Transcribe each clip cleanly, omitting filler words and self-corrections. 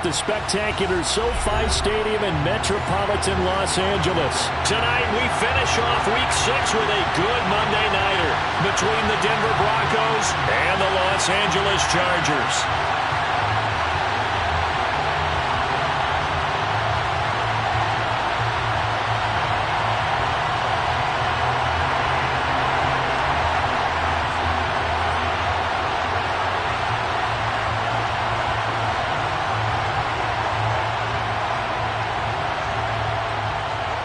at the spectacular SoFi Stadium in metropolitan Los Angeles. Tonight we finish off Week 6 with a good Monday nighter between the Denver Broncos and the Los Angeles Chargers.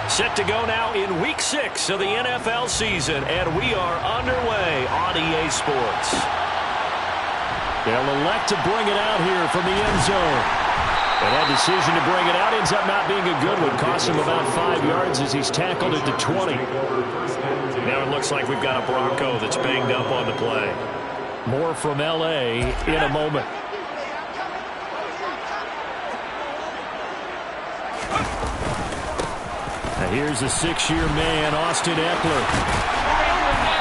Set to go now in Week 6 of the NFL season, and we are underway on EA Sports. They'll elect to bring it out here from the end zone. And that decision to bring it out ends up not being a good one. Costs him about 5 yards as he's tackled it to 20. Now it looks like we've got a Bronco that's banged up on the play. More from L.A. in a moment. Here's a 6-year man, Austin Eckler.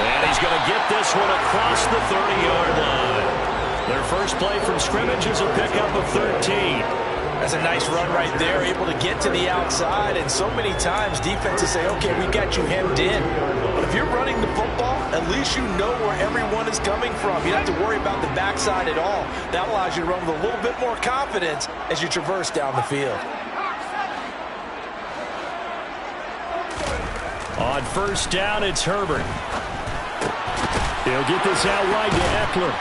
And he's going to get this one across the 30-yard line. Their first play from scrimmage is a pickup of 13. That's a nice run right there, able to get to the outside. And so many times defenses say, okay, we got you hemmed in. But if you're running the football, at least you know where everyone is coming from. You don't have to worry about the backside at all. That allows you to run with a little bit more confidence as you traverse down the field. On first down, it's Herbert. He'll get this out wide to Eckler.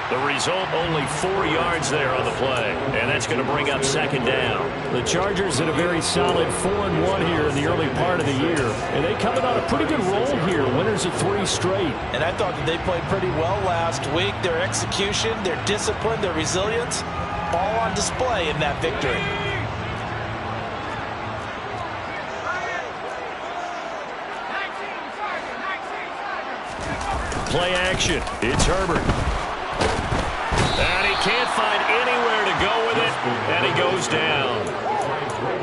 The result, only 4 yards there on the play. And that's going to bring up second down. The Chargers in a very solid 4-1 here in the early part of the year. And they coming on a pretty good roll here. Winners of 3 straight. And I thought that they played pretty well last week. Their execution, their discipline, their resilience, all on display in that victory. Play action. It's Herbert. And he can't find anywhere to go with it. And he goes down.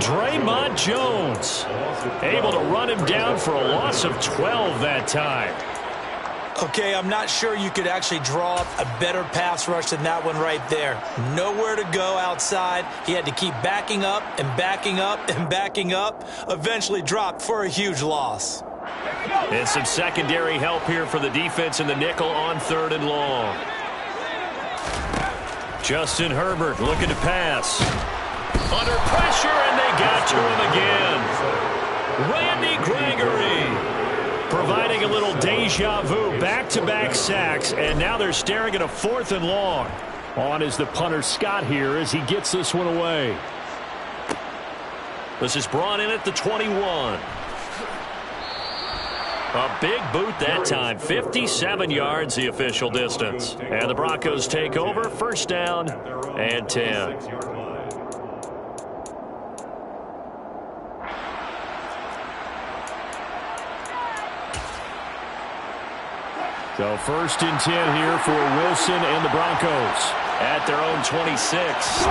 Draymond Jones able to run him down for a loss of 12 that time. Okay, I'm not sure you could actually draw up a better pass rush than that one right there. Nowhere to go outside. He had to keep backing up and backing up and backing up. Eventually dropped for a huge loss. And some secondary help here for the defense in the nickel on 3rd and long. Justin Herbert looking to pass. Under pressure, and they got to him again. Randy Gregory providing a little deja vu. Back-to-back sacks, and now they're staring at a 4th and long. On is the punter Scott here as he gets this one away. This is brought in at the 21. A big boot that time. 57 yards the official distance. And the Broncos take over. First down and 10. So 1st and 10 here for Wilson and the Broncos at their own 26.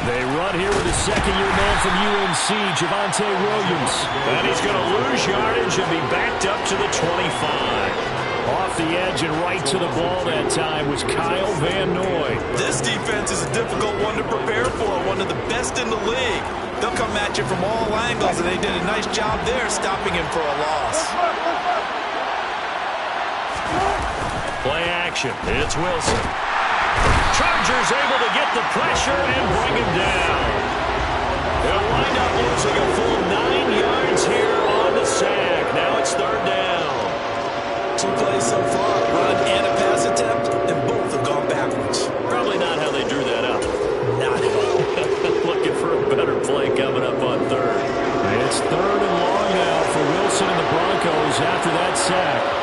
They run here with a 2nd-year man from UNC, Javonte Williams. And he's going to lose yardage and be backed up to the 25. Off the edge and right to the ball that time was Kyle Van Noy. This defense is a difficult one to prepare for, one of the best in the league. They'll come at you from all angles, and they did a nice job there stopping him for a loss. Play action. It's Wilson. Chargers able to get the pressure and bring him down. They'll wind up losing a full 9 yards here on the sack. Now it's 3rd down. 2 plays so far, run and a pass attempt, and both have gone backwards. Probably not how they drew that up. Not at all. Looking for a better play coming up on 3rd. It's 3rd and long now for Wilson and the Broncos after that sack.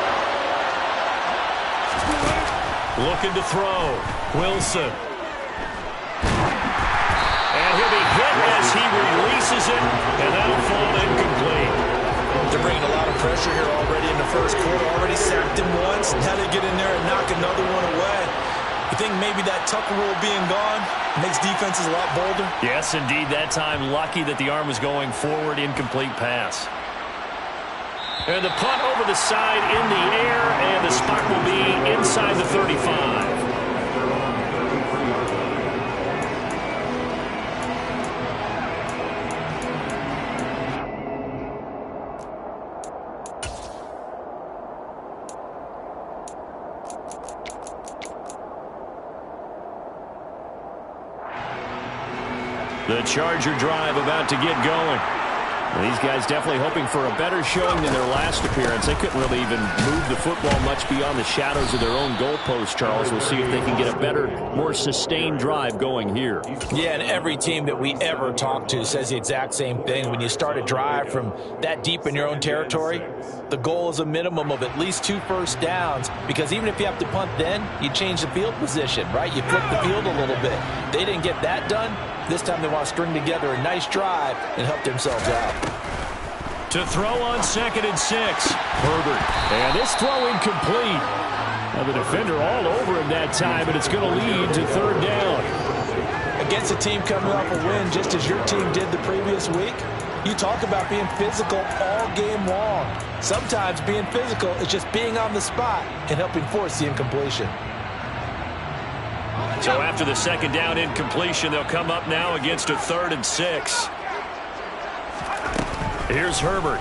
Looking to throw. Wilson. And he'll be hit as he releases it, and that'll fall incomplete. They're bringing a lot of pressure here already in the first quarter. Already sacked him once. Now they get in there and knock another one away. You think maybe that Tucker rule being gone makes defenses a lot bolder? Yes, indeed. That time, lucky that the arm was going forward. Incomplete pass. And the punt over the side in the air, and the spot will be inside the 35. The Charger drive about to get going. And these guys definitely hoping for a better showing than their last appearance. They couldn't really even move the football much beyond the shadows of their own goalpost, Charles. We'll see if they can get a better, more sustained drive going here. Yeah, and every team that we ever talk to says the exact same thing. When you start a drive from that deep in your own territory, the goal is a minimum of at least 2 first downs, because even if you have to punt then, you change the field position, right? You flip the field a little bit. They didn't get that done. This time they want to string together a nice drive and help themselves out. To throw on 2nd and 6. Herbert. And this throw incomplete. Now the defender all over him that time, and it's going to lead to 3rd down. Against a team coming off a win just as your team did the previous week, you talk about being physical all game long. Sometimes being physical is just being on the spot and helping force the incompletion. So after the 2nd down incompletion, they'll come up now against a 3rd and 6. Here's Herbert.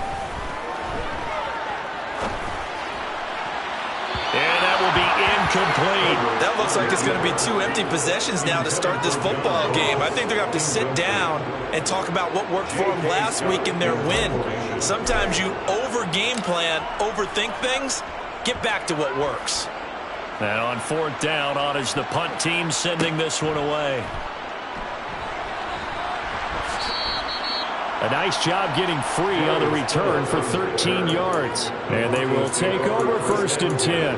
And that will be incomplete. That looks like it's going to be 2 empty possessions now to start this football game. I think they're going to have to sit down and talk about what worked for them last week in their win. Sometimes you over-game plan, overthink things. Get back to what works. And on 4th down, on is the punt team sending this one away. A nice job getting free on the return for 13 yards. And they will take over 1st and 10.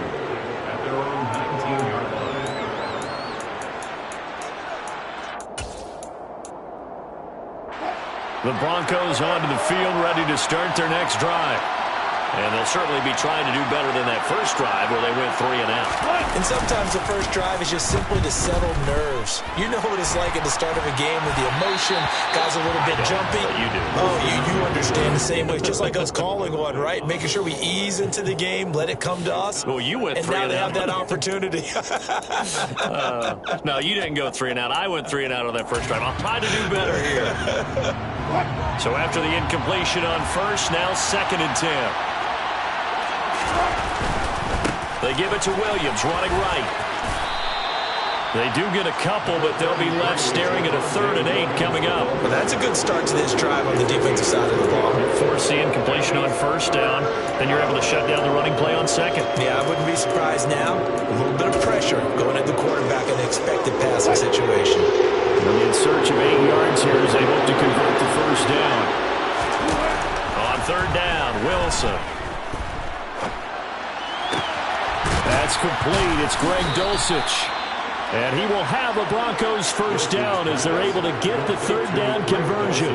The Broncos onto the field, ready to start their next drive. And they'll certainly be trying to do better than that first drive where they went 3 and out. And sometimes the first drive is just simply to settle nerves. You know what it's like at the start of a game with the emotion. Guys a little bit jumpy. You do. Oh, you understand the same way. Just like us calling one, right? Making sure we ease into the game, let it come to us. Well, you went 3 and out. And now they have that opportunity. No, you didn't go 3 and out. I went 3 and out on that first drive. I'll try to do better here. So after the incompletion on 1st, now 2nd and 10. They give it to Williams, running right. They do get a couple, but they'll be left staring at a 3rd and 8 coming up. Well, that's a good start to this drive on the defensive side of the ball. Force the incompletion on 1st down, then you're able to shut down the running play on 2nd. Yeah, I wouldn't be surprised now. A little bit of pressure going at the quarterback in an expected passing situation. In search of 8 yards here as they hope to convert the 1st down. On 3rd down, Wilson. That's complete. It's Greg Dulcich. And he will have a Broncos 1st down as they're able to get the 3rd down conversion.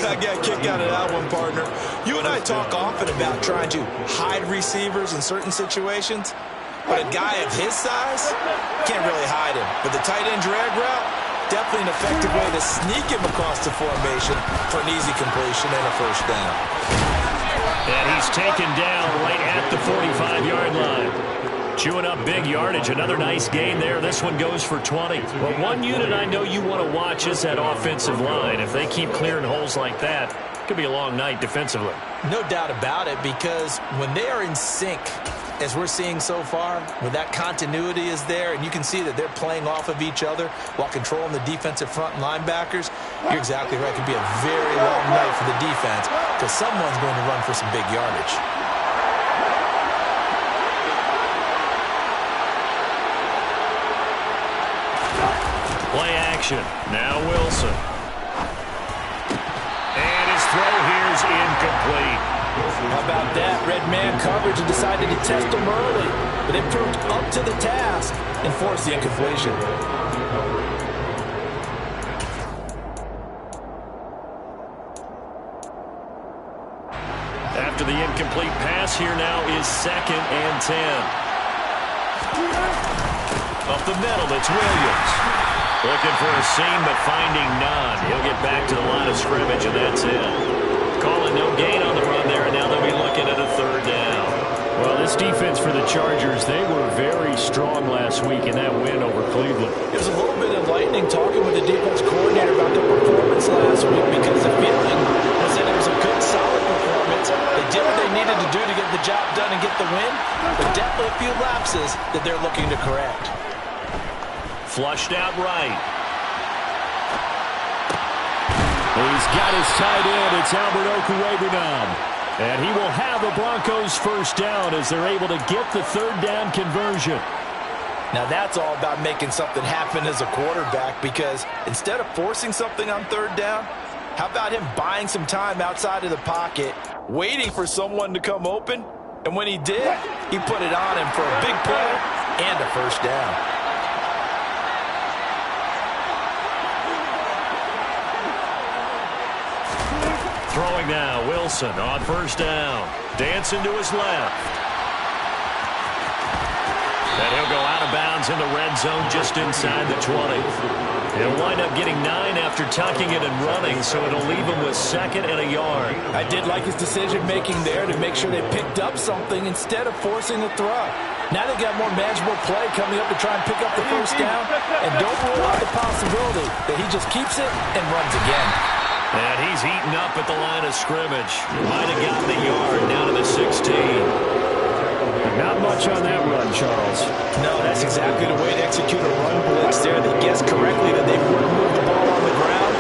I got a kick out of that one, partner. You and I talk often about trying to hide receivers in certain situations. But a guy of his size, can't really hide him. But the tight end drag route, definitely an effective way to sneak him across the formation for an easy completion and a 1st down. And he's taken down right at the 45-yard line. Chewing up big yardage. Another nice gain there. This one goes for 20. But one unit I know you want to watch is that offensive line. If they keep clearing holes like that, it could be a long night defensively. No doubt about it, because when they are in sync, as we're seeing so far, when that continuity is there, and you can see that they're playing off of each other while controlling the defensive front and linebackers, you're exactly right. It could be a very long night for the defense because someone's going to run for some big yardage. Play action. Now Wilson. And his throw here is incomplete. How about that? Red man coverage and decided to test him early. But they proved up to the task and forced the incompletion. After the incomplete pass, here now is 2nd and 10. Up the middle, it's Williams. Looking for a seam, but finding none. He'll get back to the line of scrimmage, and that's it. Calling no gain on the run there, and now they'll be looking at a 3rd down. Well, this defense for the Chargers, they were very strong last week in that win over Cleveland. It was a little bit enlightening talking with the defense coordinator about their performance last week, because the feeling was that it was a good, solid performance. They did what they needed to do to get the job done and get the win, but definitely a few lapses that they're looking to correct. Flushed out right. He's got his tight end. It's Albert Okwuegbunam. And he will have the Broncos first down as they're able to get the third down conversion. Now that's all about making something happen as a quarterback, because instead of forcing something on third down, how about him buying some time outside of the pocket, waiting for someone to come open, and when he did, he put it on him for a big play and a first down. Throwing now, Wilson on first down. Dancing to his left. And he'll go out of bounds in the red zone just inside the 20. He'll wind up getting 9 after tucking it and running, so it'll leave him with 2nd and a yard. I did like his decision-making there to make sure they picked up something instead of forcing the throw. Now they got more manageable play coming up to try and pick up the first down, and don't rule out the possibility that he just keeps it and runs again. And he's eaten up at the line of scrimmage. Might have gotten the yard down to the 16. Not much on that run, Charles. No, that's exactly the way to execute a run blitz there. They guessed correctly that they would move the ball on the ground,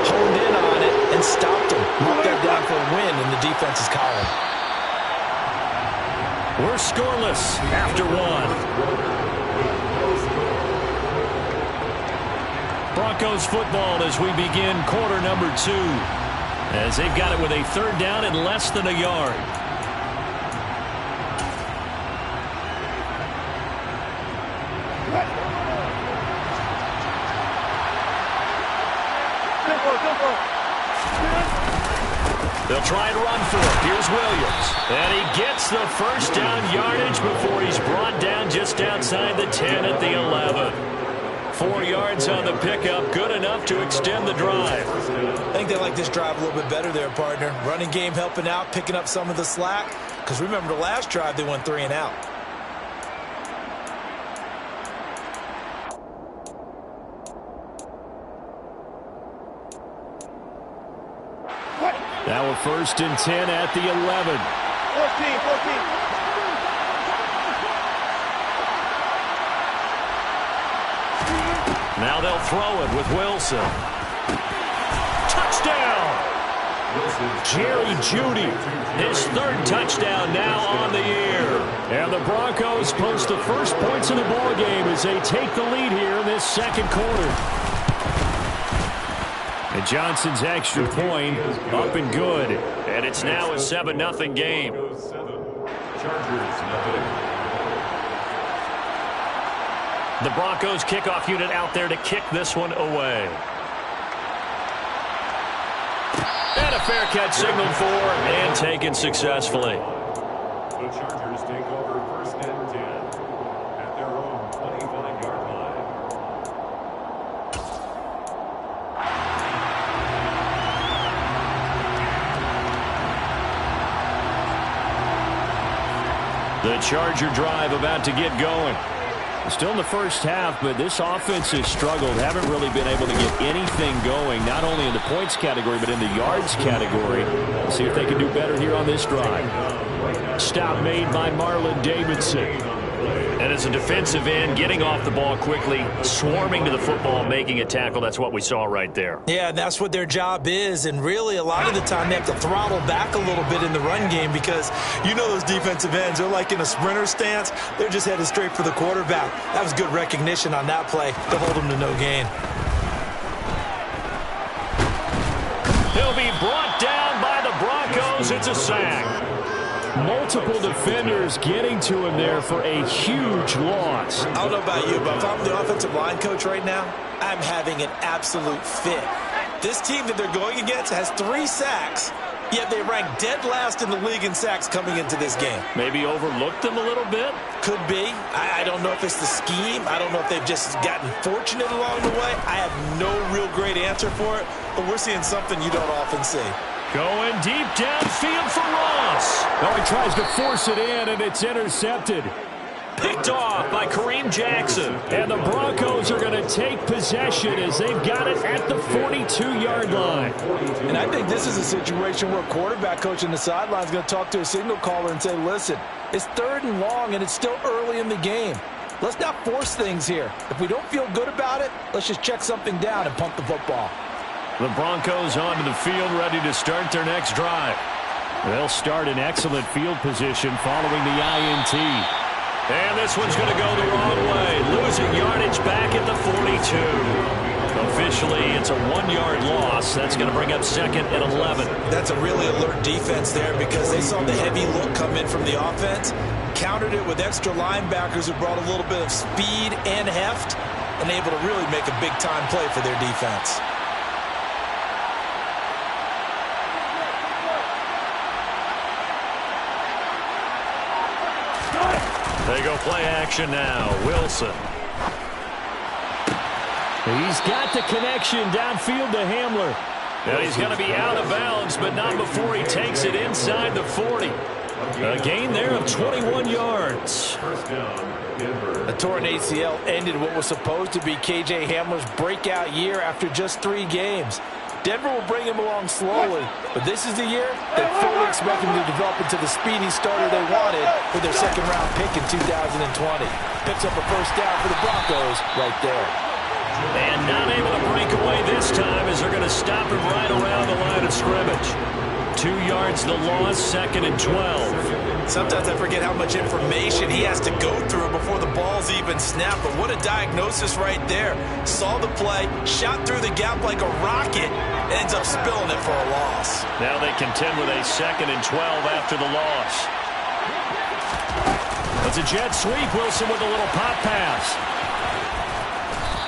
honed in on it, and stopped him. Marked that down for a win in the defense's column. We're scoreless after 1. Broncos football as we begin quarter number 2. As they've got it with a third down and less than a yard. They'll try and run for it. Here's Williams. And he gets the first down yardage before he's brought down just outside the 10 at the 11. 4 yards on the pickup, good enough to extend the drive. I think they like this drive a little bit better there, partner. Running game helping out, picking up some of the slack. Because remember the last drive, they went 3 and out. Now a 1st and 10 at the 11. 14. Now they'll throw it with Wilson. Touchdown! Jerry Jeudy, His 3rd touchdown now on the year. and the Broncos post the first points in the ballgame as they take the lead here in this 2nd quarter. And Johnson's extra point up and good. And it's now a 7-0 game. The Broncos kickoff unit out there to kick this one away. And a fair catch signaled for and taken successfully. The Chargers take over 1st and 10 at their own 25-yard line. The Charger drive about to get going. Still in the first half, but this offense has struggled. Haven't really been able to get anything going, not only in the points category, but in the yards category. Let's see if they can do better here on this drive. Stop made by Marlon Davidson. And as a defensive end, getting off the ball quickly, swarming to the football, making a tackle, that's what we saw right there. Yeah, that's what their job is, and really a lot of the time they have to throttle back a little bit in the run game because you know those defensive ends, they're like in a sprinter stance. They're just headed straight for the quarterback. That was good recognition on that play to hold them to no gain. He'll be brought down by the Broncos. It's a sack. Multiple defenders getting to him there for a huge loss. I don't know about you, but if I'm the offensive line coach right now, I'm having an absolute fit. This team that they're going against has 3 sacks, yet they rank dead last in the league in sacks coming into this game. Maybe overlooked them a little bit? Could be. I don't know if it's the scheme. I don't know if they've just gotten fortunate along the way. I have no real great answer for it, but we're seeing something you don't often see. Going deep downfield for Ross. Oh, he tries to force it in, and it's intercepted. Picked off by Kareem Jackson. And the Broncos are going to take possession as they've got it at the 42-yard line. And I think this is a situation where a quarterback coach in the sideline is going to talk to a signal caller and say, listen, it's 3rd and long, and it's still early in the game. Let's not force things here. If we don't feel good about it, let's just check something down and punt the football. The Broncos onto the field, ready to start their next drive. They'll start in excellent field position following the INT. And this one's going to go the wrong way. Losing yardage back at the 42. Officially, it's a 1-yard loss. That's going to bring up second and 11. That's a really alert defense there because they saw the heavy look come in from the offense, countered it with extra linebackers who brought a little bit of speed and heft, and able to really make a big-time play for their defense. They go play action now. Wilson. He's got the connection downfield to Hamler. And he's going to be out of bounds, but not before he takes it inside the 40. A gain there of 21 yards. A torn ACL ended what was supposed to be KJ Hamler's breakout year after just 3 games. Denver will bring him along slowly, but this is the year they fully expect him to develop into the speedy starter they wanted with their second-round pick in 2020. Picks up a first down for the Broncos right there. And not able to break away this time as they're going to stop him right around the line of scrimmage. 2 yards the loss, second and 12. Sometimes I forget how much information he has to go through before the ball's even snapped, but what a diagnosis right there. Saw the play, shot through the gap like a rocket, ends up spilling it for a loss. Now they contend with a second and 12 after the loss. It's a jet sweep. Wilson with a little pop pass.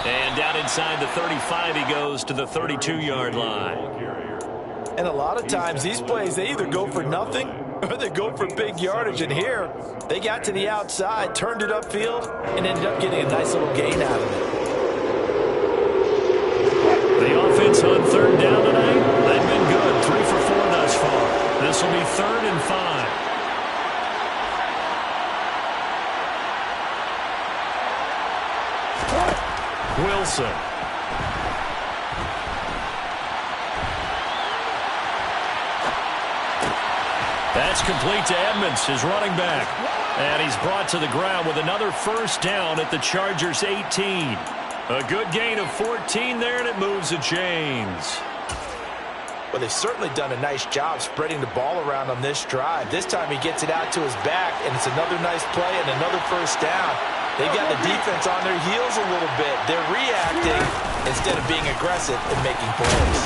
And down inside the 35 he goes to the 32-yard line. And a lot of times these plays, they either go for nothing or they go for big yardage. And here, they got to the outside, turned it upfield, and ended up getting a nice little gain out of it. The offense on third down tonight, they've been good. 3 for 4 thus far. This will be 3rd and 5. Wilson. That's complete to Edmonds, his running back. And he's brought to the ground with another first down at the Chargers' 18. A good gain of 14 there, and it moves the chains. Well, they've certainly done a nice job spreading the ball around on this drive. This time he gets it out to his back, and it's another nice play and another first down. They've got the defense on their heels a little bit. They're reacting instead of being aggressive and making plays.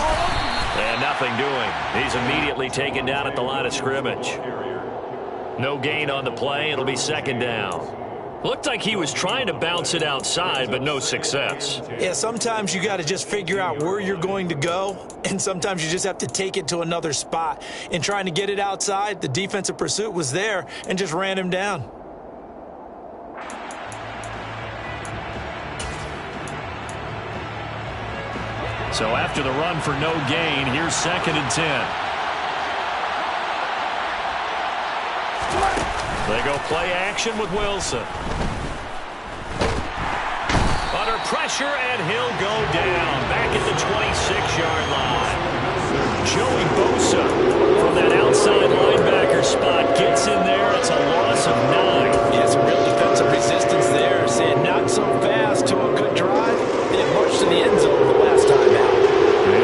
And nothing doing. He's immediately taken down at the line of scrimmage. No gain on the play. It'll be second down. Looked like he was trying to bounce it outside, but no success. Yeah, sometimes you got to just figure out where you're going to go, and sometimes you just have to take it to another spot. In trying to get it outside, the defensive pursuit was there and just ran him down. So after the run for no gain, here's second and 10. They go play action with Wilson. Under pressure, and he'll go down. Back at the 26-yard line. Joey Bosa from that outside linebacker spot gets in there. It's a loss of 9. Yeah, some real defensive resistance there. Saying not so fast to a good drive. They marched to the end zone the last time out.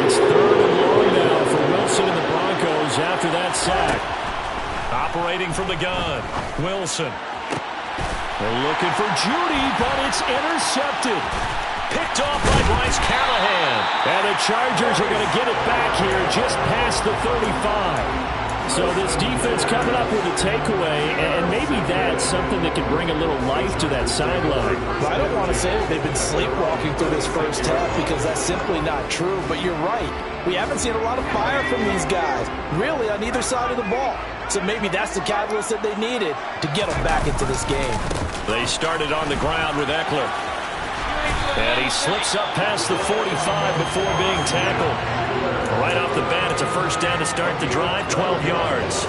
It's 3rd and long now for Wilson and the Broncos after that sack. Operating from the gun, Wilson. They're looking for Judy, but it's intercepted. Picked off by Bryce Callahan. And the Chargers are going to get it back here just past the 35. So this defense coming up with a takeaway, and maybe that's something that can bring a little life to that sideline. Well, I don't want to say that they've been sleepwalking through this first half because that's simply not true, but you're right. We haven't seen a lot of fire from these guys, really on either side of the ball. So maybe that's the catalyst that they needed to get them back into this game. They started on the ground with Eckler. And he slips up past the 45 before being tackled. Right off the bat, it's a first down to start the drive, 12 yards.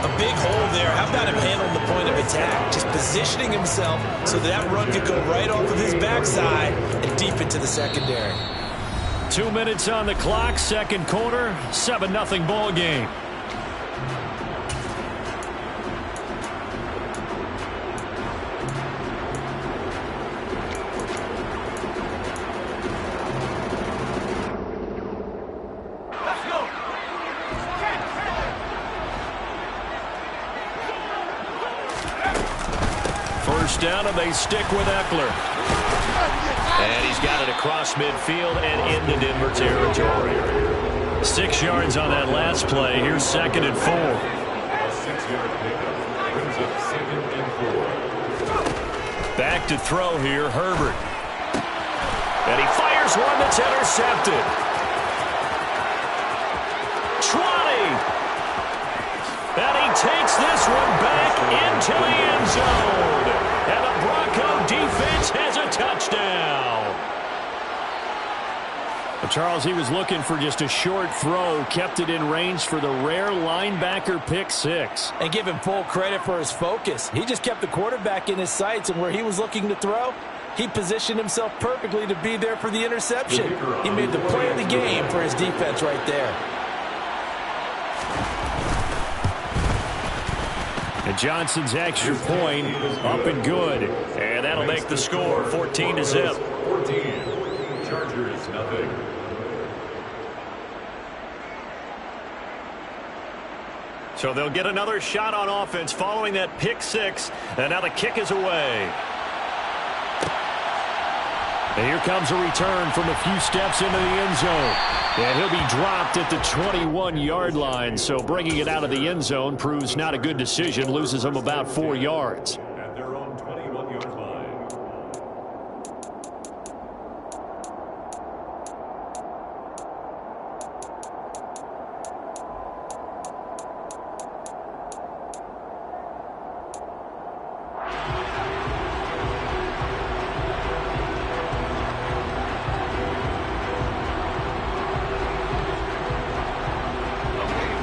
A big hole there. How about him handling the point of attack? Just positioning himself so that run could go right off of his backside and deep into the secondary. 2 minutes on the clock, second quarter, 7-0 ball game. down, and they stick with Eckler. And he's got it across midfield and into Denver territory. 6 yards on that last play. Here's 2nd and 4. A 6-yard pickup brings up 2nd and 4. Back to throw here, Herbert. And he fires one that's intercepted. 20. And he takes this one back into the end zone. And the Bronco defense has a touchdown. Well, Charles, he was looking for just a short throw, kept it in range for the rare linebacker pick 6. And give him full credit for his focus. He just kept the quarterback in his sights, and where he was looking to throw, he positioned himself perfectly to be there for the interception. He made the play of the game for his defense right there. And Johnson's extra point up and good. And that'll make the score 14-0. 14. Chargers, nothing. So they'll get another shot on offense following that pick 6. And now the kick is away. And here comes a return from a few steps into the end zone. And he'll be dropped at the 21-yard line. So bringing it out of the end zone proves not a good decision. Loses him about 4 yards. At their own 21-yard line.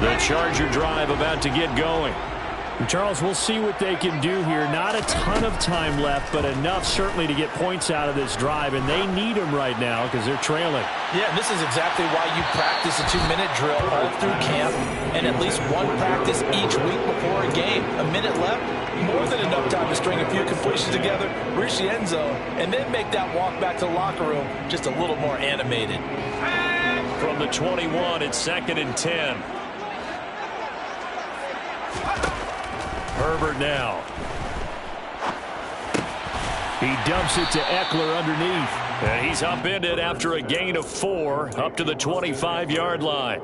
The Charger drive about to get going. And Charles, we'll see what they can do here. Not a ton of time left, but enough certainly to get points out of this drive. And they need them right now because they're trailing. Yeah, this is exactly why you practice a 2-minute drill all through camp and at least one practice each week before a game. A minute left, more than enough time to string a few completions together, reach the end zone, and then make that walk back to the locker room just a little more animated. From the 21, it's 2nd and 10. Herbert now. He dumps it to Eckler underneath. And he's upended after a gain of 4 up to the 25-yard line.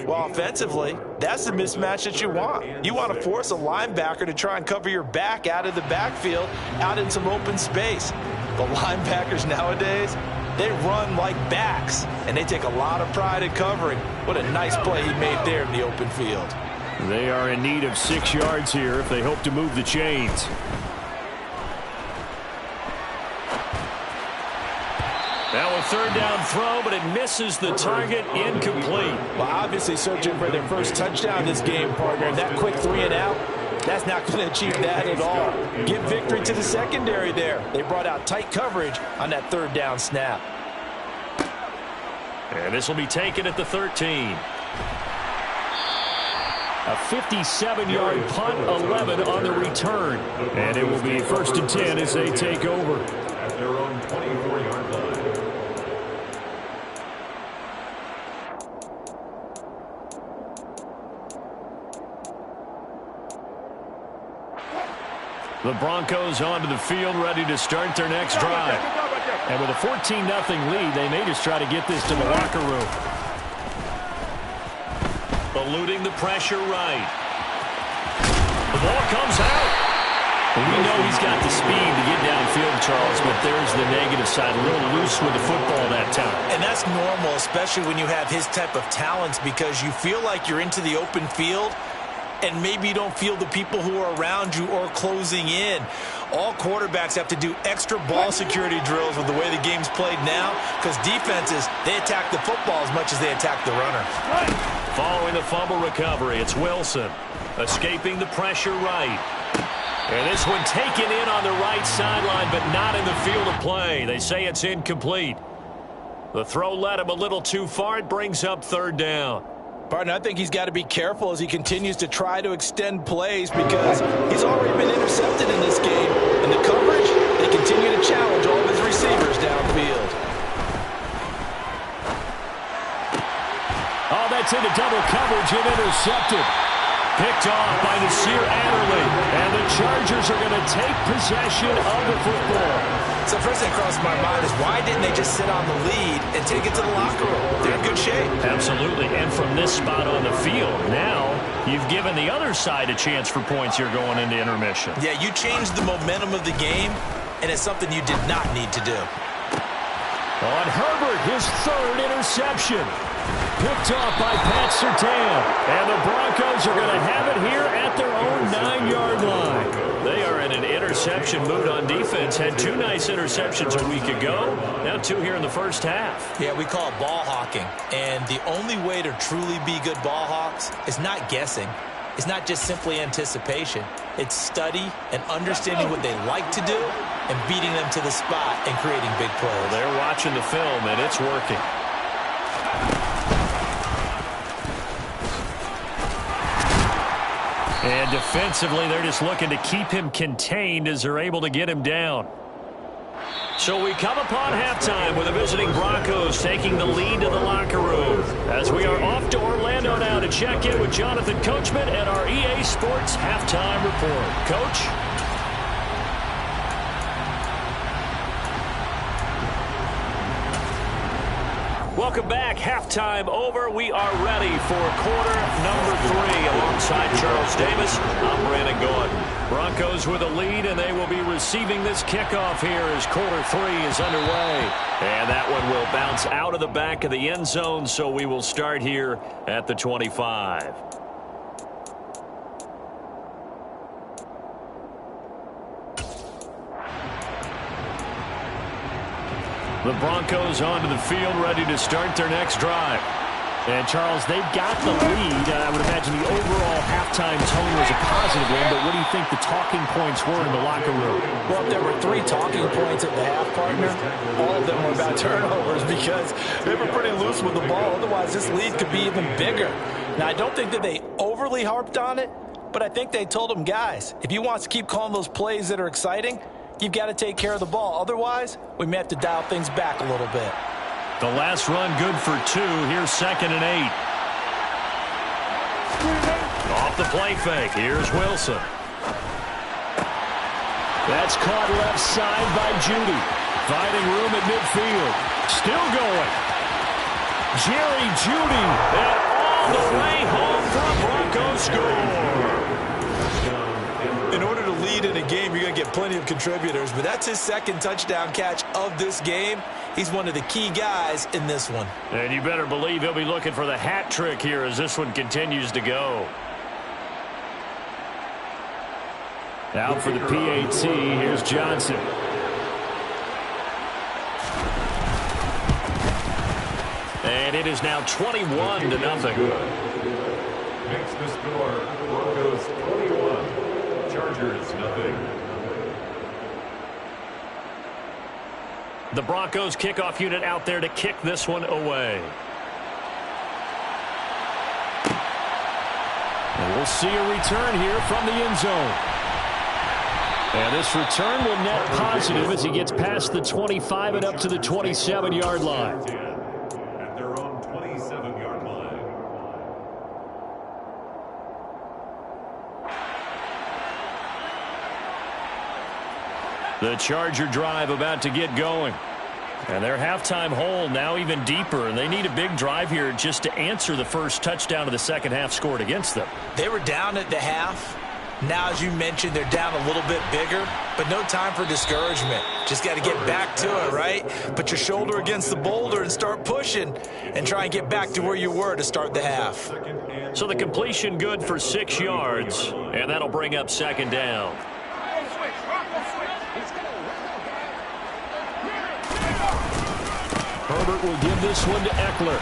Well, offensively, that's the mismatch that you want. You want to force a linebacker to try and cover your back out of the backfield, out in some open space. The linebackers nowadays, they run like backs, and they take a lot of pride in covering. What a nice play he made there in the open field. They are in need of 6 yards here if they hope to move the chains. Now a 3rd down throw, but it misses the target, incomplete. Well, obviously searching for their first touchdown this game, partner. That quick 3 and out, that's not going to achieve that at all. Give victory to the secondary there. They brought out tight coverage on that 3rd down snap. And this will be taken at the 13. A 57-yard punt, 11 on the return. And it will be 1st and 10 as they take over. At their own 24-yard line. The Broncos onto the field, ready to start their next drive. And with a 14-0 lead, they may just try to get this to the locker room. Eluding the pressure right. The ball comes out. We know he's got the speed to get downfield, Charles, but there's the negative side. A little loose with the football that time. And that's normal, especially when you have his type of talents, because you feel like you're into the open field and maybe you don't feel the people who are around you or closing in. All quarterbacks have to do extra ball security drills with the way the game's played now, because defenses, they attack the football as much as they attack the runner. Following the fumble recovery, it's Wilson. Escaping the pressure right. And this one taken in on the right sideline, but not in the field of play. They say it's incomplete. The throw led him a little too far. It brings up 3rd down. Partner, I think he's got to be careful as he continues to try to extend plays, because he's already been intercepted in this game. And the coverage, they continue to challenge all of his receivers downfield. Oh, that's into double coverage and intercepted. Picked off by Nasir Adderley. And the Chargers are going to take possession of the football. So first thing crossed my mind is why didn't they just sit on the lead and take it to the locker room? They're in good shape. Absolutely. And from this spot on the field, now you've given the other side a chance for points here going into intermission. Yeah, you changed the momentum of the game, and it's something you did not need to do. On Herbert, his third interception. Picked off by Pat Surtain. And the Broncos are going to have it here at their own 9-yard line. They are in an interception mood on defense. Had 2 nice interceptions a week ago. Now 2 here in the first half. Yeah, we call it ball hawking. And the only way to truly be good ball hawks is not guessing. It's not just simply anticipation. It's study and understanding what they like to do and beating them to the spot and creating big plays. Well, they're watching the film, and it's working. And defensively, they're just looking to keep him contained as they're able to get him down. So we come upon halftime with the visiting Broncos taking the lead to the locker room. As we are off to Orlando now to check in with Jonathan Coachman and our EA Sports Halftime Report. Coach? Welcome back. Halftime over. We are ready for quarter number 3. Alongside Charles Davis, I'm Brandon Gordon. Broncos with a lead, and they will be receiving this kickoff here as quarter 3 is underway. And that one will bounce out of the back of the end zone, so we will start here at the 25. The Broncos onto the field, ready to start their next drive. And, Charles, they've got the lead. I would imagine the overall halftime tone was a positive one, but what do you think the talking points were in the locker room? Well, if there were 3 talking points at the half, partner, all of them were about turnovers because they were pretty loose with the ball. Otherwise, this lead could be even bigger. Now, I don't think that they overly harped on it, but I think they told them, guys, if you want to keep calling those plays that are exciting, you've got to take care of the ball. Otherwise, we may have to dial things back a little bit. The last run good for 2. Here's 2nd and 8. Off the play fake. Here's Wilson. That's caught left side by Judy. Finding room at midfield. Still going. Jerry Judy. And all the way home for a Broncos score. In order to lead in a game, you're going to get plenty of contributors, but that's his 2nd touchdown catch of this game. He's one of the key guys in this one. And you better believe he'll be looking for the hat trick here as this one continues to go. Out for the PAT, here's Johnson. And it is now 21-0. Makes the score Broncos 21, Chargers 0. The Broncos kickoff unit out there to kick this one away. And we'll see a return here from the end zone. And this return will net positive as he gets past the 25 and up to the 27-yard line. At their own 27-yard line. The Charger drive about to get going. And their halftime hole now even deeper, and they need a big drive here just to answer the first touchdown of the second half scored against them. They were down at the half. Now, as you mentioned, they're down a little bit bigger, but no time for discouragement. Just got to get back to it, right? Put your shoulder against the boulder and start pushing and try and get back to where you were to start the half. So the completion good for 6 yards, and that'll bring up 2nd down. Herbert will give this one to Eckler.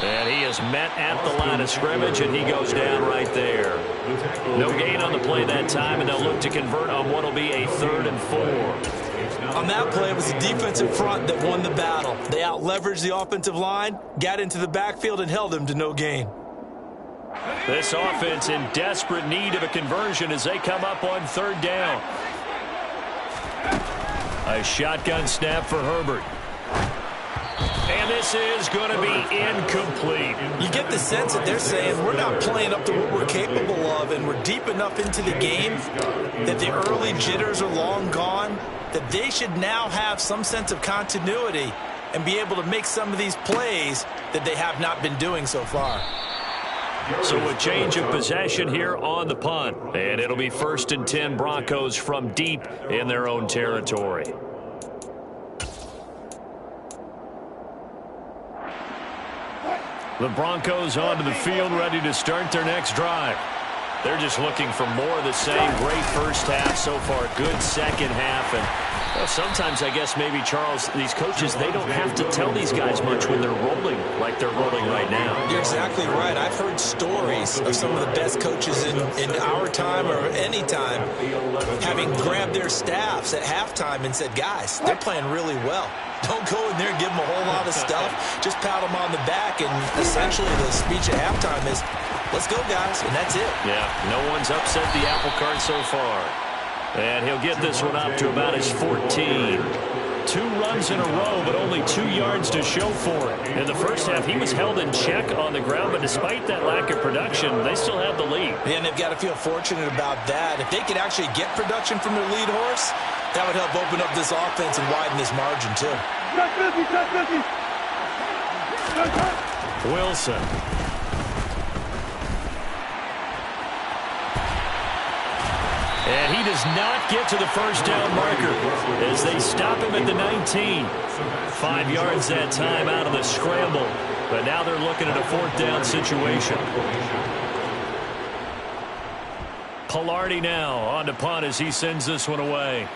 And he is met at the line of scrimmage, and he goes down right there. No gain on the play that time, and they'll look to convert on what will be a 3rd and 4. On that play, it was the defensive front that won the battle. They out-leveraged the offensive line, got into the backfield, and held them to no gain. This offense in desperate need of a conversion as they come up on 3rd down. A shotgun snap for Herbert. And this this is going to be incomplete. You get the sense that they're saying we're not playing up to what we're capable of, and we're deep enough into the game that the early jitters are long gone, that they should now have some sense of continuity and be able to make some of these plays that they have not been doing so far. So a change of possession here on the punt. And it'll be 1st and 10 Broncos from deep in their own territory. The Broncos onto the field, ready to start their next drive. They're just looking for more of the same. Great first half so far. Good second half. And well, sometimes, I guess, maybe, Charles, these coaches, they don't have to tell these guys much when they're rolling like they're rolling right now. You're exactly right. I've heard stories of some of the best coaches in our time or any time having grabbed their staffs at halftime and said, guys, they're playing really well. Don't go in there and give them a whole lot of stuff. Just pat them on the back, and essentially the speech at halftime is, let's go, guys, and that's it. Yeah, no one's upset the apple cart so far. And he'll get this one up to about his 14. 2 runs in a row, but only 2 yards to show for it. In the first half, he was held in check on the ground, but despite that lack of production, they still have the lead. And they've got to feel fortunate about that. If they could actually get production from their lead horse, that would help open up this offense and widen this margin, too. Wilson. And he does not get to the first down marker as they stop him at the 19. 5 yards that time out of the scramble. But now they're looking at a 4th down situation. Pilardi now on to punt as he sends this one away.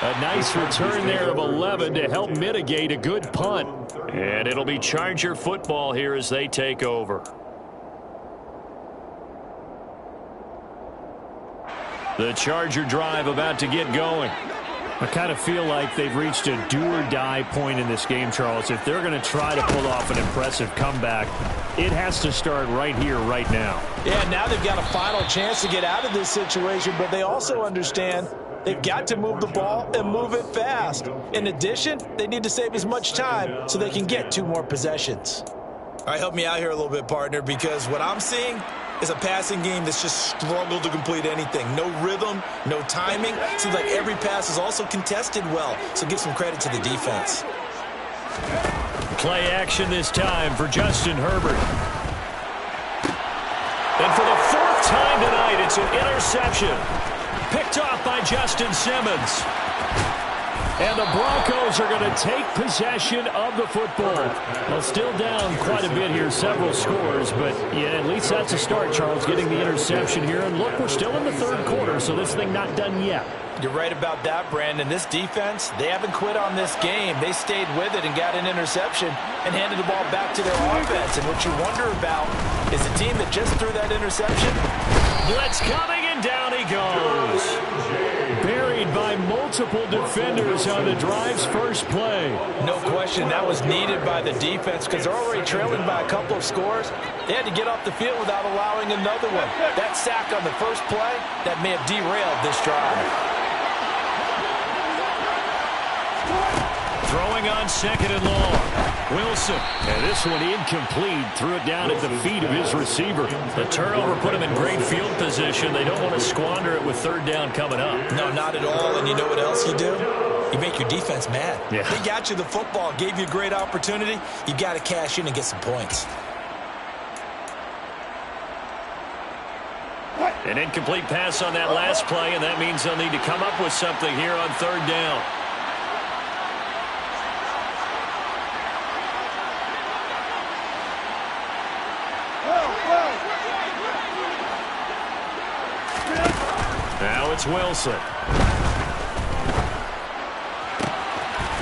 A nice return there of 11 to help mitigate a good punt. And it'll be Charger football here as they take over. The Charger drive about to get going. I kind of feel like they've reached a do-or-die point in this game, Charles. If they're going to try to pull off an impressive comeback, it has to start right here, right now. Yeah, now they've got a final chance to get out of this situation, but they also understand they've got to move the ball and move it fast. In addition, they need to save as much time so they can get 2 more possessions. All right, help me out here a little bit, partner, because what I'm seeing is a passing game that's just struggled to complete anything. No rhythm, no timing. Seems like every pass is also contested well, so give some credit to the defense. Play action this time for Justin Herbert. And for the 4th time tonight, it's an interception. Picked off by Justin Simmons. And the Broncos are going to take possession of the football. Well, still down quite a bit here, several scores, but yeah, at least that's a start, Charles, getting the interception here. And look, we're still in the 3rd quarter, so this thing not done yet. You're right about that, Brandon. This defense, they haven't quit on this game. They stayed with it and got an interception and handed the ball back to their offense. And what you wonder about is the team that just threw that interception. Blitz coming, and down he goes. Buried by multiple defenders on the drive's first play. No question, that was needed by the defense because they're already trailing by a couple of scores. They had to get off the field without allowing another one. That sack on the first play, that may have derailed this drive. Throwing on 2nd and long. Wilson. And this one incomplete. Threw it down at the feet of his receiver. The turnover put him in great field position. They don't want to squander it with 3rd down coming up. No, not at all. And you know what else you do? You make your defense mad. Yeah. They got you the football, gave you a great opportunity. You got to cash in and get some points. An incomplete pass on that last play, and that means they'll need to come up with something here on 3rd down. Now it's Wilson.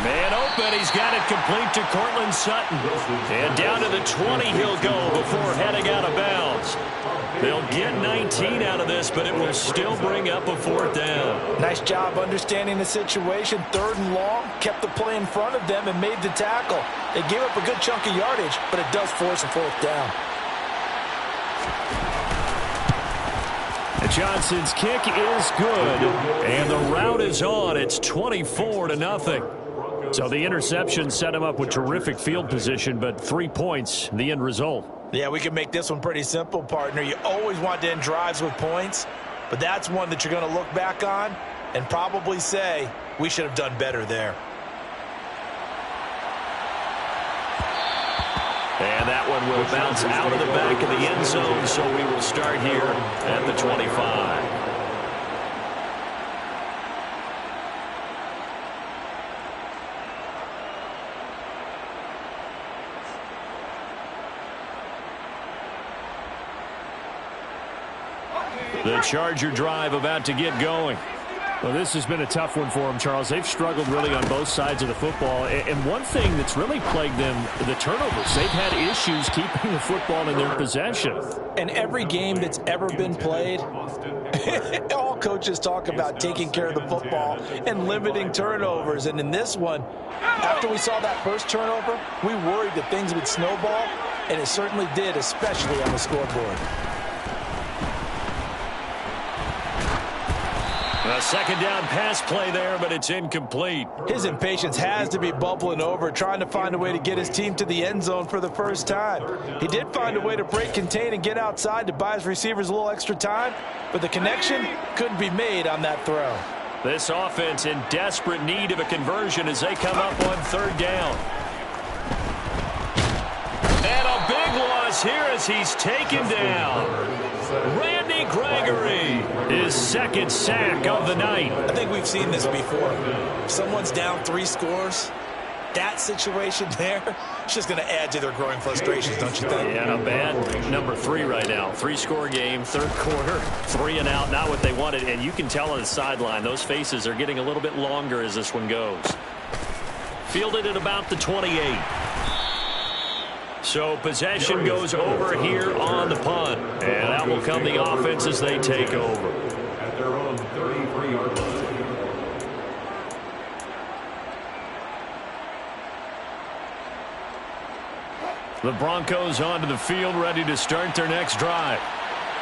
Man open. He's got it complete to Cortland Sutton. And down to the 20 he'll go before heading out of bounds. They'll get 19 out of this, but it will still bring up a 4th down. Nice job understanding the situation. 3rd and long, kept the play in front of them and made the tackle. They gave up a good chunk of yardage, but it does force a 4th down. Johnson's kick is good, and the route is on. It's 24-0. So the interception set him up with terrific field position, but 3 points, the end result. Yeah, we can make this one pretty simple, partner. You always want to end drives with points, but that's one that you're going to look back on and probably say, we should have done better there. And that one will bounce out of the back of the end zone, so we will start here at the 25. The Charger drive about to get going. Well, this has been a tough one for them, Charles. They've struggled really on both sides of the football. And one thing that's really plagued them, the turnovers. They've had issues keeping the football in their possession. And every game that's ever been played, all coaches talk about taking care of the football and limiting turnovers. And in this one, after we saw that first turnover, we worried that things would snowball, and it certainly did, especially on the scoreboard. A second down pass play there, but it's incomplete. His impatience has to be bubbling over, trying to find a way to get his team to the end zone for the first time. He did find a way to break contain and get outside to buy his receivers a little extra time, but the connection couldn't be made on that throw. This offense in desperate need of a conversion as they come up on third down. And a big loss here as he's taken down. Randy Gregory, his second sack of the night. I think we've seen this before. If someone's down 3 scores, that situation there, it's just going to add to their growing frustrations, don't you think? Yeah, not bad. Number 3 right now. 3-score game, third quarter, 3 and out, not what they wanted. And you can tell on the sideline, those faces are getting a little bit longer as this one goes. Fielded at about the 28. So possession goes over here on the punt. And out will come the offense as they take over. At their own 33-yard line. The Broncos onto the field, ready to start their next drive.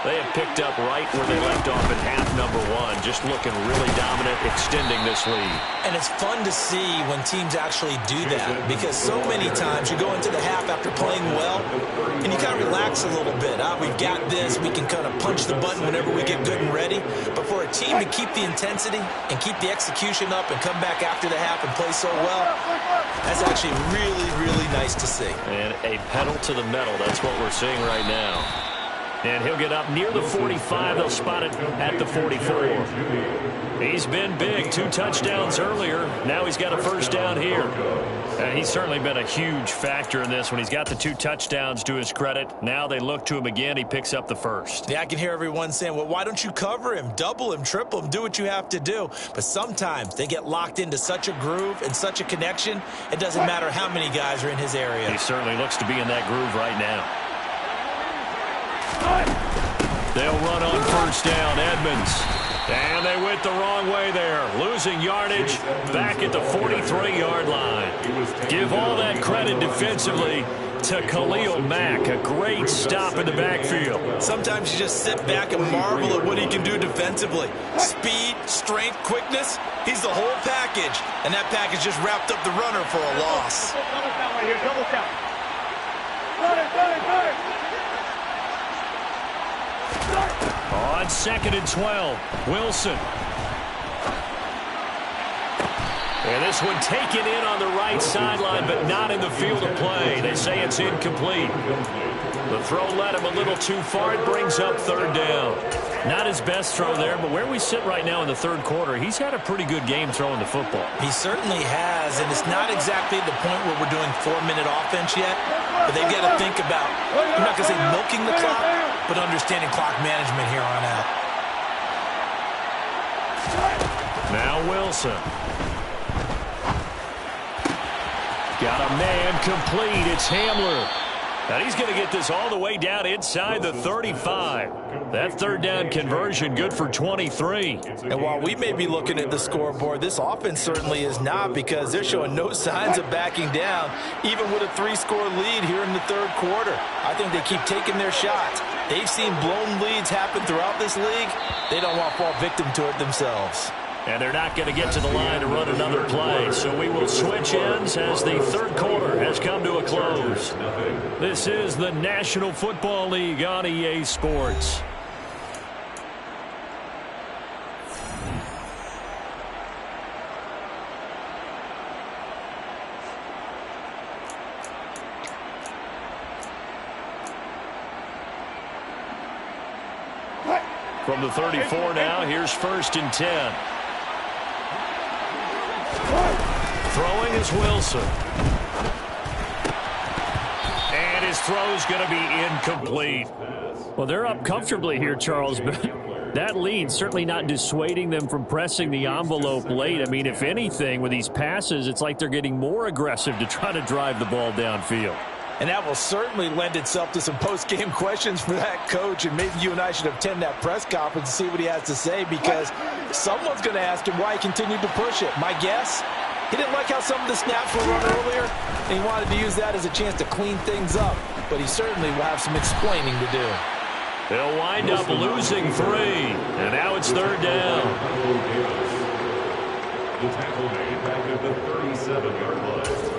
They have picked up right where they left off at half number 1, just looking really dominant, extending this lead. And it's fun to see when teams actually do that, because so many times you go into the half after playing well, and you kind of relax a little bit. We've got this. We can kind of punch the button whenever we get good and ready. But for a team to keep the intensity and keep the execution up and come back after the half and play so well, that's actually really, really nice to see. And a pedal to the metal. That's what we're seeing right now. And he'll get up near the 45. They'll spot it at the 44. He's been big. 2 touchdowns earlier. Now he's got a first down here. He's certainly been a huge factor in this when he's got the 2 touchdowns to his credit. Now they look to him again. He picks up the first. Yeah, I can hear everyone saying, well, why don't you cover him, double him, triple him, do what you have to do. But sometimes they get locked into such a groove and such a connection, it doesn't matter how many guys are in his area. He certainly looks to be in that groove right now. They'll run on first down, Edmonds. And they went the wrong way there. Losing yardage back at the 43-yard line. Give all that credit defensively to Khalil Mack. A great stop in the backfield. Sometimes you just sit back and marvel at what he can do defensively. Speed, strength, quickness, he's the whole package. And that package just wrapped up the runner for a loss. Double count right here, double count. Run it. On 2nd and 12, Wilson. And this one taken in on the right sideline, but not in the field of play. They say it's incomplete. The throw led him a little too far. It brings up third down. Not his best throw there, but where we sit right now in the third quarter, he's had a pretty good game throwing the football. He certainly has, and it's not exactly the point where we're doing 4-minute offense yet, but they've got to think about, I'm not going to say milking the clock, but understanding clock management here on out. Now Wilson. Got a man complete. It's Hamler. And he's going to get this all the way down inside the 35. That third down conversion good for 23. And while we may be looking at the scoreboard, this offense certainly is not, because they're showing no signs of backing down, even with a 3-score lead here in the third quarter. I think they keep taking their shots, They've seen blown leads happen throughout this league. They don't want to fall victim to it themselves. And they're not going to get to the line to run another play. So we will switch ends as the third quarter has come to a close. This is the National Football League on EA Sports. From the 34 now, here's 1st and 10. Throwing is Wilson. And his throw's going to be incomplete. Well, they're up comfortably here, Charles, but that lead certainly not dissuading them from pressing the envelope late. I mean, if anything, with these passes, it's like they're getting more aggressive to try to drive the ball downfield. And that will certainly lend itself to some post-game questions for that coach. And maybe you and I should attend that press conference and see what he has to say, because someone's going to ask him why he continued to push it. My guess, he didn't like how some of the snaps were run earlier, and he wanted to use that as a chance to clean things up. But he certainly will have some explaining to do. They'll wind up losing 3. And now it's 3rd down. The tackle made back at the 37-yard line.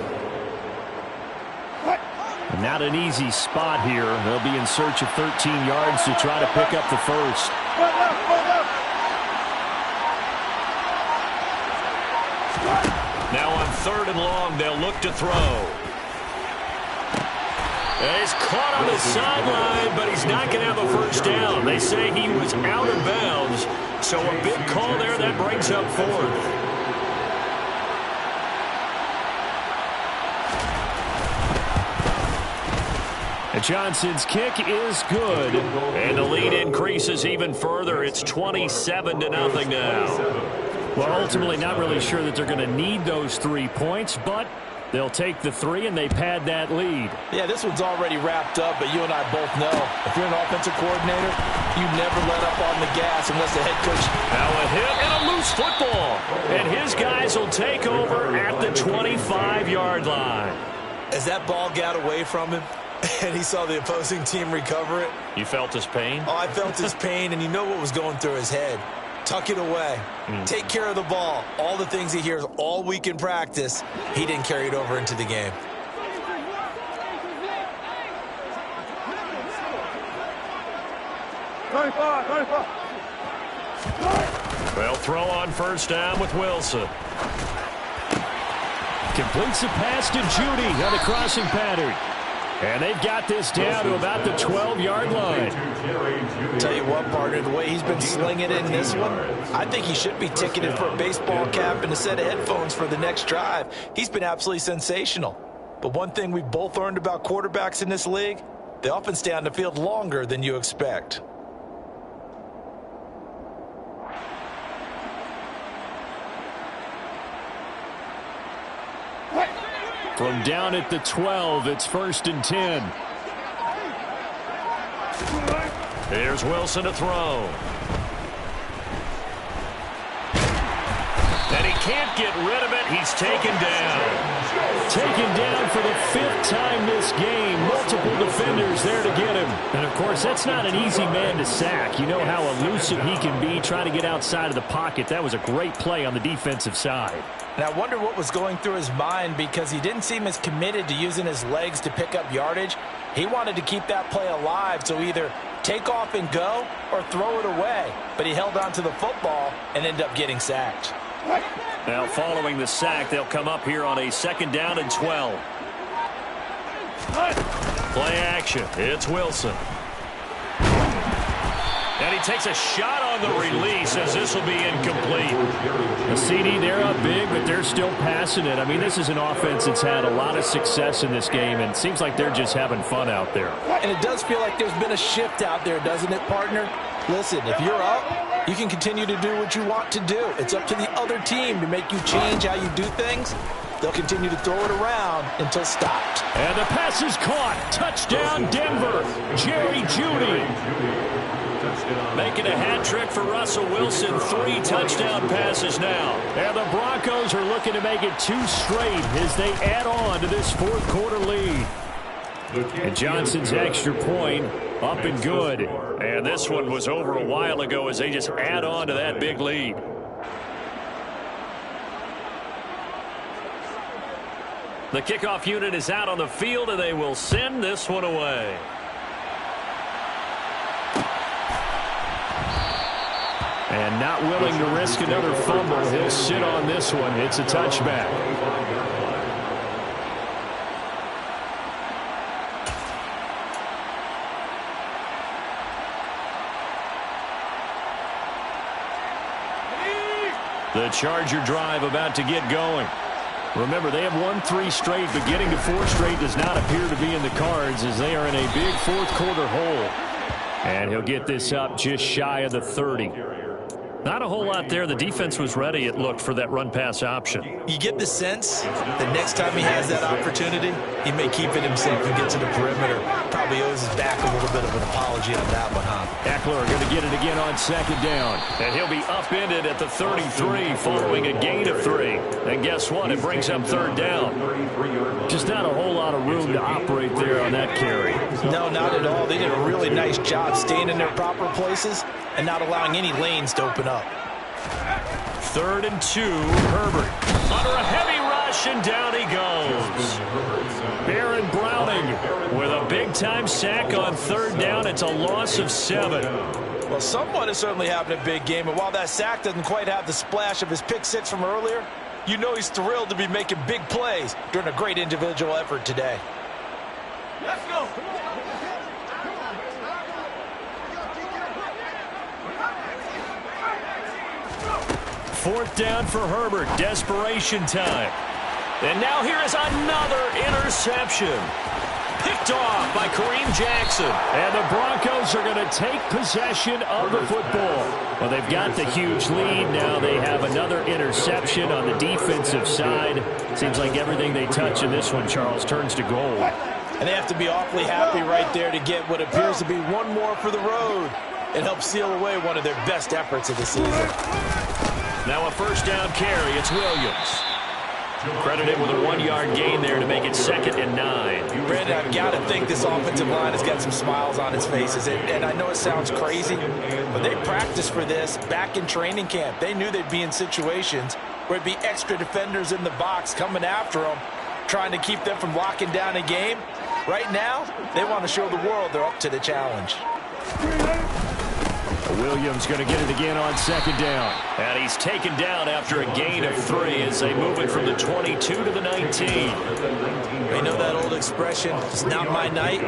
Not an easy spot here. They'll be in search of 13 yards to try to pick up the first. Now on 3rd and long, they'll look to throw. He's caught on the sideline, but he's not going to have a first down. They say he was out of bounds, so a big call there that brings up 4th. Johnson's kick is good, and the lead increases even further. It's 27-0 now. Well, ultimately, not really sure that they're going to need those 3 points, but they'll take the 3 and they pad that lead. Yeah, this one's already wrapped up, but you and I both know if you're an offensive coordinator, you never let up on the gas unless the head coach. Now a hit and a loose football, and his guys will take over at the 25-yard line. As that ball got away from him, and he saw the opposing team recover it. You felt his pain? Oh, I felt his pain, and you know what was going through his head. Tuck it away. Take care of the ball. All the things he hears all week in practice, he didn't carry it over into the game. Well, throw on 1st down with Wilson. Completes the pass to Judy on the crossing pattern. And they've got this down to about the 12-yard line. Tell you what, partner, the way he's been slinging in this one, I think he should be ticketed for a baseball cap and a set of headphones for the next drive. He's been absolutely sensational. But one thing we've both learned about quarterbacks in this league, they often stay on the field longer than you expect. From down at the 12, it's 1st and 10. Here's Wilson to throw. And he can't get rid of it. He's taken down. Taken down for the 5th time this game. Multiple defenders there to get him. And, of course, that's not an easy man to sack. You know how elusive he can be trying to get outside of the pocket. That was a great play on the defensive side. And I wonder what was going through his mind, because he didn't seem as committed to using his legs to pick up yardage. He wanted to keep that play alive, so either take off and go or throw it away. But he held on to the football and ended up getting sacked. Now, following the sack, they'll come up here on a 2nd down and 12. Play action. It's Wilson. And he takes a shot on the release as this will be incomplete. The CD, they're up big, but they're still passing it. I mean, this is an offense that's had a lot of success in this game, and it seems like they're just having fun out there. And it does feel like there's been a shift out there, doesn't it, partner? Listen, if you're up, you can continue to do what you want to do. It's up to the other team to make you change how you do things. They'll continue to throw it around until stopped. And the pass is caught. Touchdown, Denver. Jerry Jeudy. Making a hat trick for Russell Wilson. 3 touchdown passes now. And the Broncos are looking to make it 2 straight as they add on to this 4th quarter lead. And Johnson's extra point up and good. And this one was over a while ago as they just add on to that big lead. The kickoff unit is out on the field, and they will send this one away. And not willing to risk another fumble, he'll sit on this one. It's a touchback. The Charger drive about to get going. Remember, they have won 3 straight, but getting to 4 straight does not appear to be in the cards as they are in a big fourth-quarter hole. And he'll get this up just shy of the 30. Not a whole lot there. The defense was ready, it looked, for that run-pass option. You get the sense that next time he has that opportunity, he may keep it himself and get to the perimeter. Probably owes his back a little bit of an apology on that one, huh? Eckler going to get it again on second down. And he'll be upended at the 33 following a gain of 3. And guess what? It brings up third down. Just not a whole lot of room to operate there on that carry. No, not at all. They did a really nice job staying in their proper places and not allowing any lanes to open up. 3rd and 2, Herbert. Under a heavy rush, and down he goes. Baron Browning With a big-time sack on 3rd down, it's a loss of 7. Well, someone is certainly having a big game, and while that sack doesn't quite have the splash of his pick 6 from earlier, you know he's thrilled to be making big plays during a great individual effort today. Let's go. 4th down for Herbert. Desperation time. And now here is another interception. Picked off by Kareem Jackson. And the Broncos are going to take possession of the football. Well, they've got the huge lead. Now they have another interception on the defensive side. Seems like everything they touch in this one, Charles, turns to gold. And they have to be awfully happy right there to get what appears to be one more for the road. It helps seal away one of their best efforts of the season. Now a 1st down carry. It's Williams. Credited with a 1-yard gain there to make it 2nd and 9. Brandon, I've got to think this offensive line has got some smiles on its faces. And I know it sounds crazy, but they practiced for this back in training camp. They knew they'd be in situations where it'd be extra defenders in the box coming after them, trying to keep them from locking down a game. Right now, they want to show the world they're up to the challenge. Williams going to get it again on 2nd down. And he's taken down after a gain of 3 as they move it from the 22 to the 19. You know that old expression, it's not my night?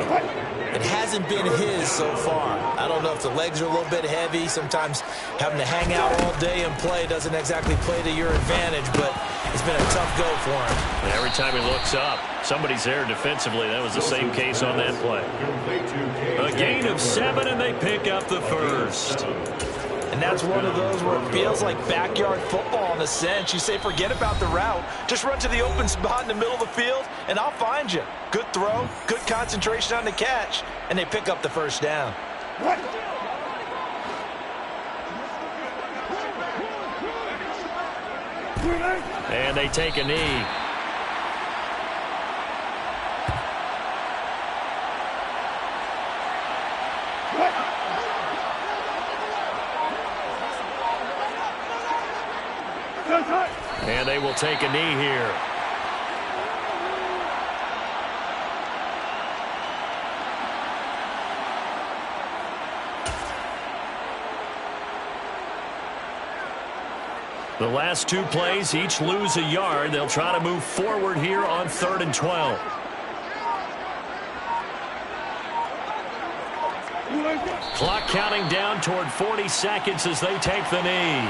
It hasn't been his so far. I don't know if the legs are a little bit heavy. Sometimes having to hang out all day and play doesn't exactly play to your advantage, but it's been a tough go for him. And every time he looks up, somebody's there defensively. That was the same case on that play. A gain of 7, and they pick up the 1st. And that's one of those where it feels like backyard football in a sense. You say, forget about the route. Just run to the open spot in the middle of the field, and I'll find you. Good throw, good concentration on the catch, and they pick up the 1st down. And they take a knee. And they will take a knee here. The last 2 plays each lose a yard. They'll try to move forward here on 3rd and 12. Clock counting down toward 40 seconds as they take the knee.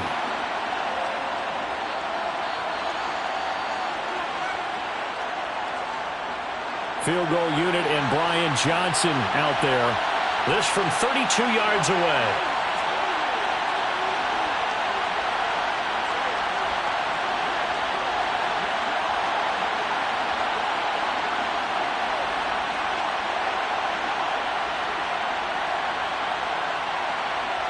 Field goal unit and Brian Johnson out there. This from 32 yards away.